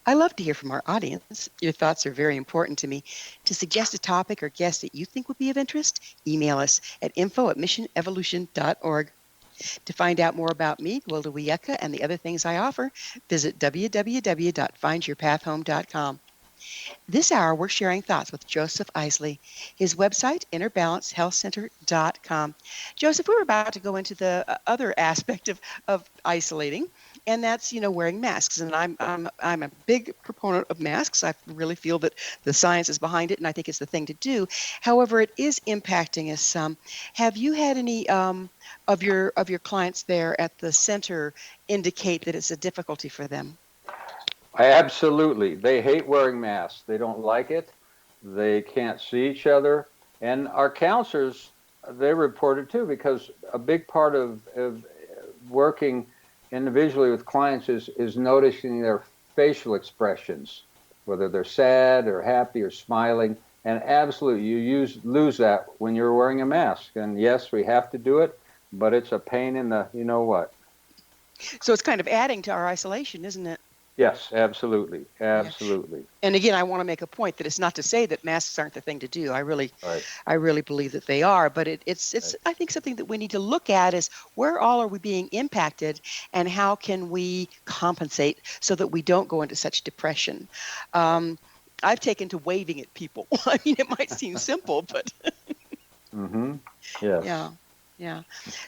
I love to hear from our audience. Your thoughts are very important to me. To suggest a topic or guest that you think would be of interest, email us at info@missionevolution.org. To find out more about me, Gwilda Wiyaka, and the other things I offer, visit www.findyourpathhome.com. This hour, we're sharing thoughts with Joseph Eisele. His website, InnerBalanceHealthCenter.com. Joseph, we were about to go into the other aspect of isolating, and that's, wearing masks. And I'm a big proponent of masks. I really feel that the science is behind it, and I think it's the thing to do. However, it is impacting us some. Have you had any of your clients there at the center indicate that it's a difficulty for them? Absolutely. They hate wearing masks. They don't like it. They can't see each other. And our counselors, they report it too, because a big part of working individually with clients is noticing their facial expressions, whether they're sad or happy or smiling. And absolutely, you lose that when you're wearing a mask. And yes, we have to do it, but it's a pain in the you-know-what. So it's kind of adding to our isolation, isn't it? Yes, absolutely. Absolutely. Yeah. And again, I want to make a point that it's not to say that masks aren't the thing to do. I really believe that they are, but it's right. I think something that we need to look at is where all are we being impacted and how can we compensate so that we don't go into such depression. I've taken to waving at people. I mean, it might seem simple, but mm-hmm. Yes. Yeah.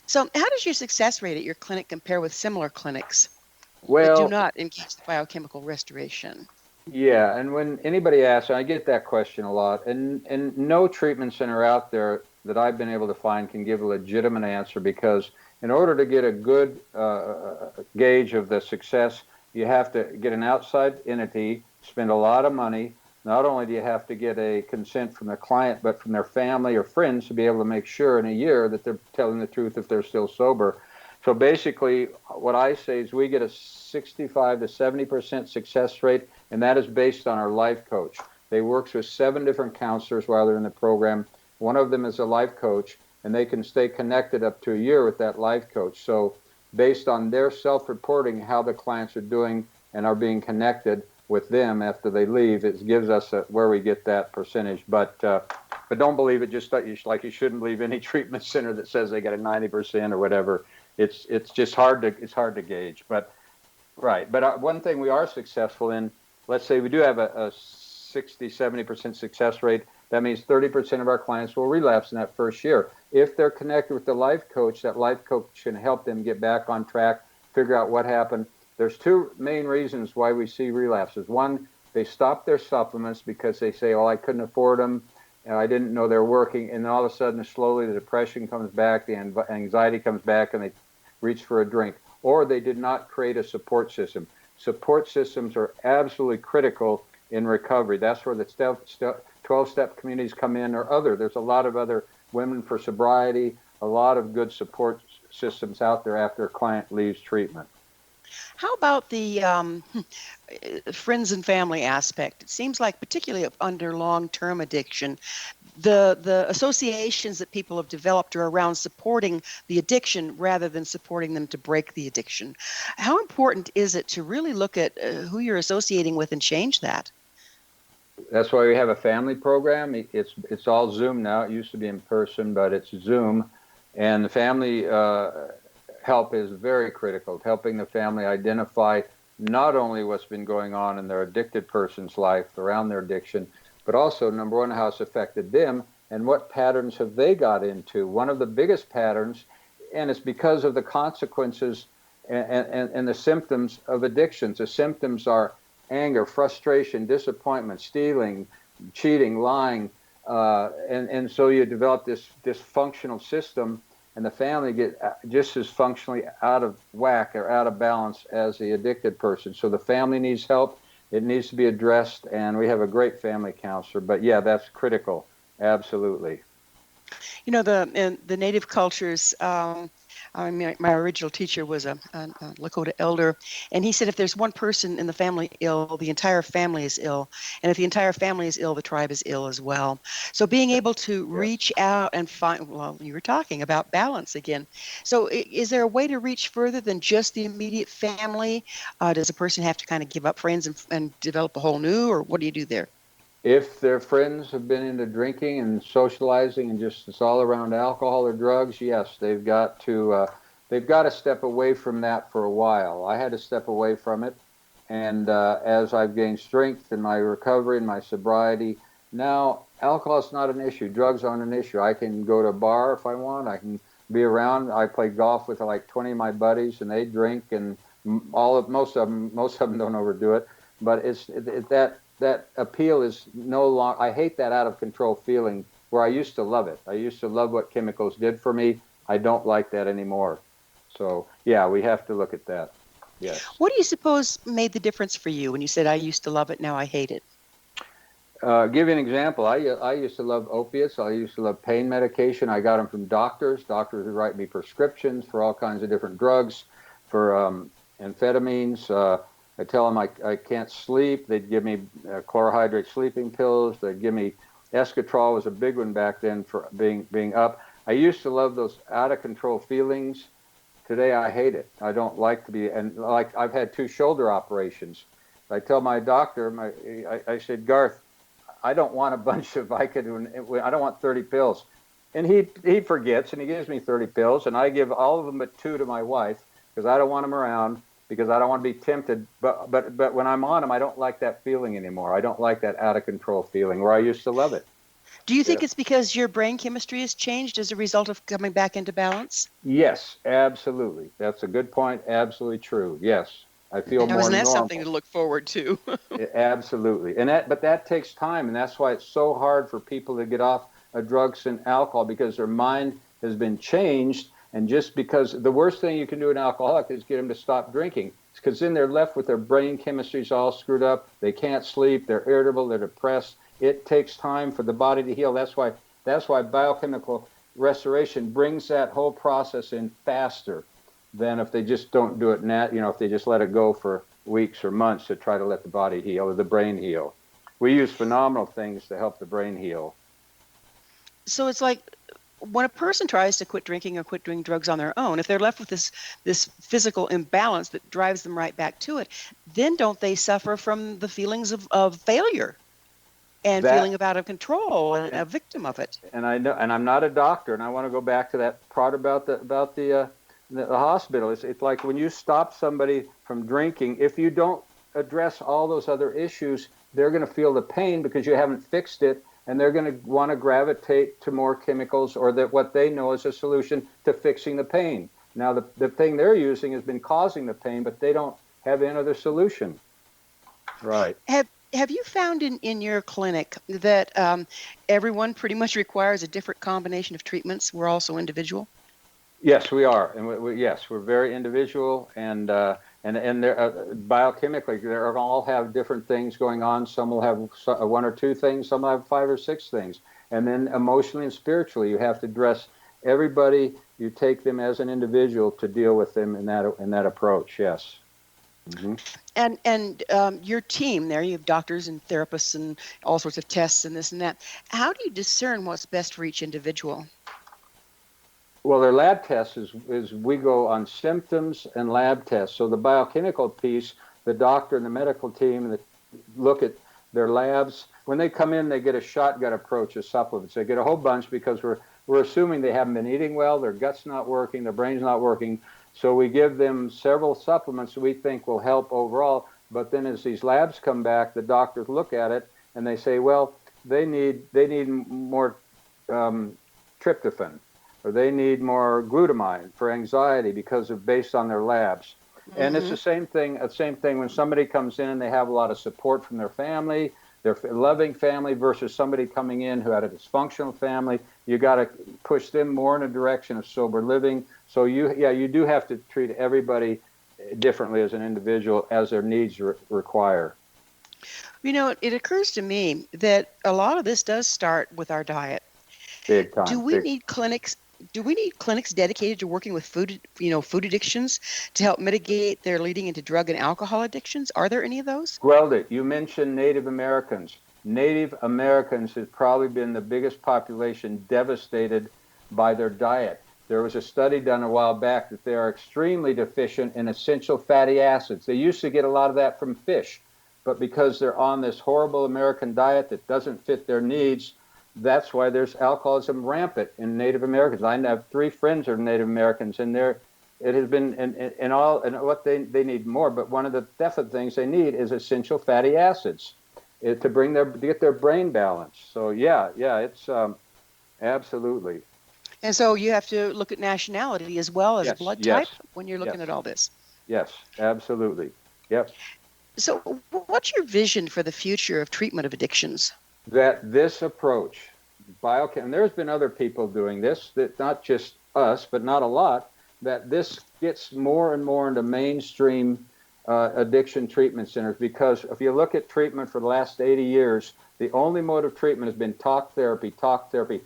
So how does your success rate at your clinic compare with similar clinics? Well, that do not engage the biochemical restoration? Yeah, and when anybody asks, I get that question a lot, and no treatment center out there that I've been able to find can give a legitimate answer, because in order to get a good gauge of the success, you have to get an outside entity, spend a lot of money. Not only do you have to get a consent from the client, but from their family or friends to be able to make sure in a year that they're telling the truth if they're still sober. So basically, what I say is we get a 65 to 70% success rate, and that is based on our life coach. They work with 7 different counselors while they're in the program. One of them is a life coach, and they can stay connected up to a year with that life coach. So based on their self-reporting how the clients are doing and are being connected with them after they leave, it gives us where we get that percentage. But don't believe it just like you shouldn't believe any treatment center that says they got a 90% or whatever. It's just hard to gauge. But right. But one thing we are successful in, let's say we do have a 60-70% success rate. That means 30% of our clients will relapse in that first year. If they're connected with the life coach, that life coach can help them get back on track, figure out what happened. There's 2 main reasons why we see relapses. One, they stop their supplements because they say, "Oh, I couldn't afford them, and I didn't know they're working." And then all of a sudden, slowly, the depression comes back, the anxiety comes back, and they reach for a drink. Or they did not create a support system. Support systems are absolutely critical in recovery. That's where the 12-step communities come in, or there's a lot of other women for sobriety, a lot of good support systems out there after a client leaves treatment. How about the friends and family aspect? It seems like, particularly under long-term addiction, the associations that people have developed are around supporting the addiction rather than supporting them to break the addiction. How important is it to really look at who you're associating with and change that? That's why we have a family program. It's all Zoom now. It used to be in person, but it's Zoom. And the family help is very critical, helping the family identify not only what's been going on in their addicted person's life around their addiction, but also, number one, how it's affected them and what patterns have they got into. One of the biggest patterns, and it's because of the consequences and the symptoms of addictions. The symptoms are anger, frustration, disappointment, stealing, cheating, lying, and so you develop this dysfunctional system, and the family get just as functionally out of whack or out of balance as the addicted person. So the family needs help. It needs to be addressed, and we have a great family counselor. But yeah, that's critical. Absolutely. The native cultures, I I mean, my original teacher was a Lakota elder, and he said if there's one person in the family ill, the entire family is ill. And if the entire family is ill, the tribe is ill as well. So being able to Yes. reach out and find, well, you were talking about balance again. So is there a way to reach further than just the immediate family? Does a person have to kind of give up friends and develop a whole new, or what do you do there? If their friends have been into drinking and socializing and just it's all around alcohol or drugs, yes, they've got to step away from that for a while. I had to step away from it, and as I've gained strength in my recovery and my sobriety, now alcohol is not an issue. Drugs aren't an issue. I can go to a bar if I want. I can be around. I play golf with like 20 of my buddies, and they drink, and most of them don't overdo it. But that appeal is no longer. I hate that out of control feeling where I used to love it. I used to love what chemicals did for me. I don't like that anymore. So yeah, we have to look at that. Yes. What do you suppose made the difference for you when you said, I used to love it, now I hate it? Give you an example. I used to love opiates. I used to love pain medication. I got them from doctors. Doctors would write me prescriptions for all kinds of different drugs, for amphetamines. I tell them I can't sleep. They'd give me chlorohydrate sleeping pills. They'd give me Escatrol was a big one back then for being up. I used to love those out of control feelings. Today I hate it. I don't like to be, and like I've had 2 shoulder operations. I tell my doctor, I said, Garth, I don't want a bunch of Vicodin. I don't want 30 pills. And he forgets, and he gives me 30 pills, and I give all of them but 2 to my wife because I don't want them around, because I don't want to be tempted. But when I'm on them, I don't like that feeling anymore. I don't like that out of control feeling where I used to love it. Do you think Yeah. it's because your brain chemistry has changed as a result of coming back into balance? Yes, absolutely. That's a good point. Absolutely true. Yes. I feel Now, more isn't that normal. something to look forward to? Absolutely. But that takes time, and that's why it's so hard for people to get off of drugs and alcohol, because their mind has been changed. And just because the worst thing you can do in alcoholic is get them to stop drinking, because then they're left with their brain chemistries all screwed up. They can't sleep. They're irritable. They're depressed. It takes time for the body to heal. That's why biochemical restoration brings that whole process in faster than if they just don't do it if they just let it go for weeks or months to try to let the body heal or the brain heal. We use phenomenal things to help the brain heal. So it's like when a person tries to quit drinking or quit doing drugs on their own, if they're left with this physical imbalance that drives them right back to it, then don't they suffer from the feelings of failure and feeling That of out of control and a victim of it? and I know, and I'm not a doctor, and I want to go back to that part about the hospital. It's like when you stop somebody from drinking, if you don't address all those other issues, they're going to feel the pain because you haven't fixed it, and they're going to want to gravitate to more chemicals or that what they know is a solution to fixing the pain. Now, the thing they're using has been causing the pain, but they don't have any other solution. Right. Have you found in your clinic that everyone pretty much requires a different combination of treatments? We're also individual. Yes, we are, and yes, we're very individual, and they're, biochemically, they all have different things going on. Some will have 1 or 2 things, some will have 5 or 6 things, and then emotionally and spiritually, you have to address everybody. You take them as an individual to deal with them in that approach. Yes. Mm-hmm. And your team there, you have doctors and therapists and all sorts of tests and this and that. How do you discern what's best for each individual? Well, their lab tests is we go on symptoms and lab tests. So the biochemical piece, the doctor and the medical team look at their labs. When they come in, they get a shotgun approach of supplements. They get a whole bunch because we're assuming they haven't been eating well, their gut's not working, their brain's not working. So we give them several supplements we think will help overall. But then as these labs come back, the doctors look at it and they say, well, they need more tryptophan, or they need more glutamine for anxiety because of based on their labs. Mm-hmm. And it's the same thing when somebody comes in and they have a lot of support from their family, their loving family, versus somebody coming in who had a dysfunctional family. You got to push them more in a direction of sober living. So you do have to treat everybody differently as an individual as their needs require. You know, it occurs to me that a lot of this does start with our diet. Big time. Do we need clinics Do we need clinics dedicated to working with food addictions to help mitigate their leading into drug and alcohol addictions? Are there any of those? Gwelda, you mentioned Native Americans. Native Americans has probably been the biggest population devastated by their diet. There was a study done a while back that they are extremely deficient in essential fatty acids. They used to get a lot of that from fish, but because they're on this horrible American diet that doesn't fit their needs, that's why there's alcoholism rampant in Native Americans. I have 3 friends who are Native Americans, and it has been in all, and what they need more, but one of the definite things they need is essential fatty acids to get their brain balanced. So yeah, it's absolutely. And so you have to look at nationality as well as blood type when you're looking at all this. Yes, absolutely. Yep. So what's your vision for the future of treatment of addictions? That this approach, and there's been other people doing this, that not just us, but not a lot, that this gets more and more into mainstream addiction treatment centers, because if you look at treatment for the last 80 years, the only mode of treatment has been talk therapy. Talk therapy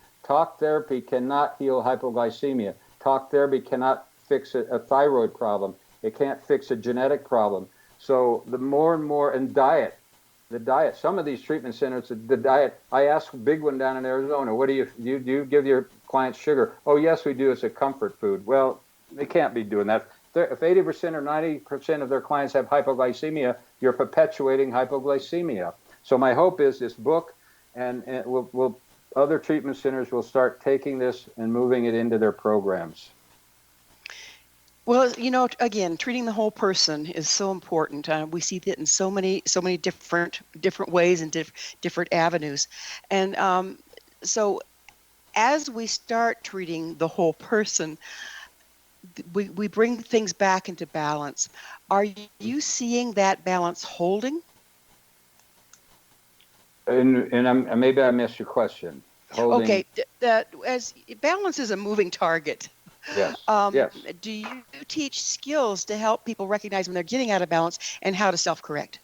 cannot heal hypoglycemia. Talk therapy cannot fix a thyroid problem. It can't fix a genetic problem. So the more and more, and diet, some of these treatment centers, the diet, I asked a big one down in Arizona, what do you give your clients sugar? Oh, yes, we do. It's a comfort food. Well, they can't be doing that. If 80% or 90% of their clients have hypoglycemia, you're perpetuating hypoglycemia. So my hope is this book, and other treatment centers will start taking this and moving it into their programs. Well, again, treating the whole person is so important. We see that in so many different ways and different avenues. And so as we start treating the whole person, we bring things back into balance. Are you seeing that balance holding? And maybe I missed your question. Holding. Okay, as balance is a moving target. Yes. Yes. Do you teach skills to help people recognize when they're getting out of balance and how to self-correct?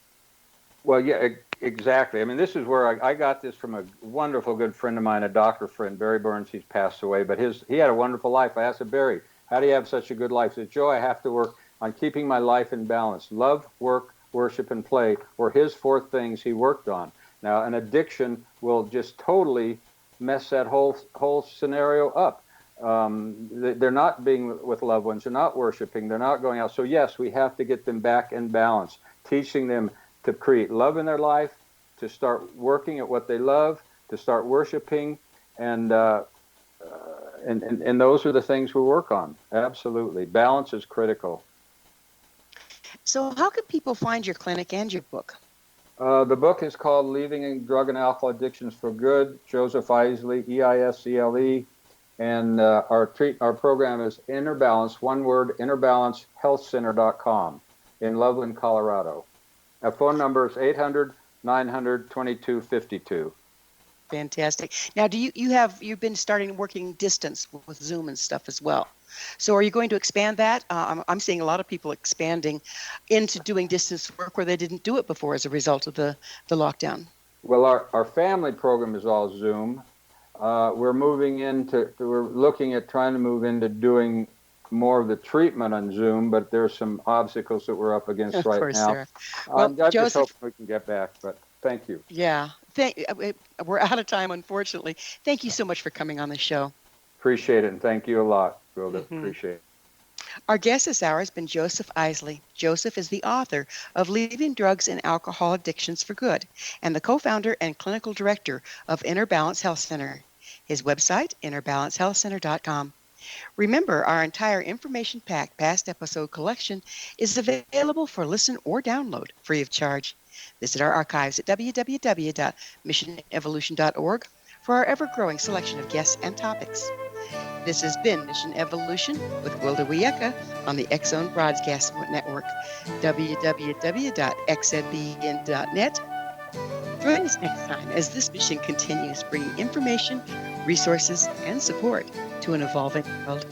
Well, yeah, exactly. I mean, this is where I got this from a wonderful good friend of mine, a doctor friend, Barry Burns. He's passed away, but he had a wonderful life. I asked him, Barry, how do you have such a good life? He said, Joe, I have to work on keeping my life in balance. Love, work, worship, and play were his 4 things he worked on. Now, an addiction will just totally mess that whole scenario up. They're not being with loved ones. They're not worshiping. They're not going out. So yes, we have to get them back in balance, teaching them to create love in their life, to start working at what they love, to start worshiping, and those are the things we work on. Absolutely, balance is critical. So, how can people find your clinic and your book? The book is called Leaving Drug and Alcohol Addictions for Good. Joseph Eisele, Eisele. And our program is InnerBalance, one word, InnerBalanceHealthCenter.com in Loveland, Colorado. Our phone number is 800-900-2252. Fantastic. Now, you've been starting working distance with Zoom and stuff as well. So are you going to expand that? I'm seeing a lot of people expanding into doing distance work where they didn't do it before as a result of the lockdown. Well, our family program is all Zoom. We're looking at trying to move into doing more of the treatment on Zoom, but there's some obstacles that we're up against right now. Sarah. Well, I just hope we can get back, but thank you. Yeah. We're out of time, unfortunately. Thank you so much for coming on the show. Appreciate it, and thank you a lot, Rhoda. Appreciate it. Our guest this hour has been Joseph Eisele. Joseph is the author of Leaving Drugs and Alcohol Addictions for Good and the co-founder and clinical director of InnerBalance Health Center. His website, InnerBalanceHealthCenter.com. Remember, our entire information-packed past episode collection is available for listen or download free of charge. Visit our archives at www.missionevolution.org for our ever-growing selection of guests and topics. This has been Mission Evolution with Gwilda Wiyaka on the X-Zone Broadcast Network, www.xzbn.net. Join us next time as this mission continues bringing information, resources, and support to an evolving world.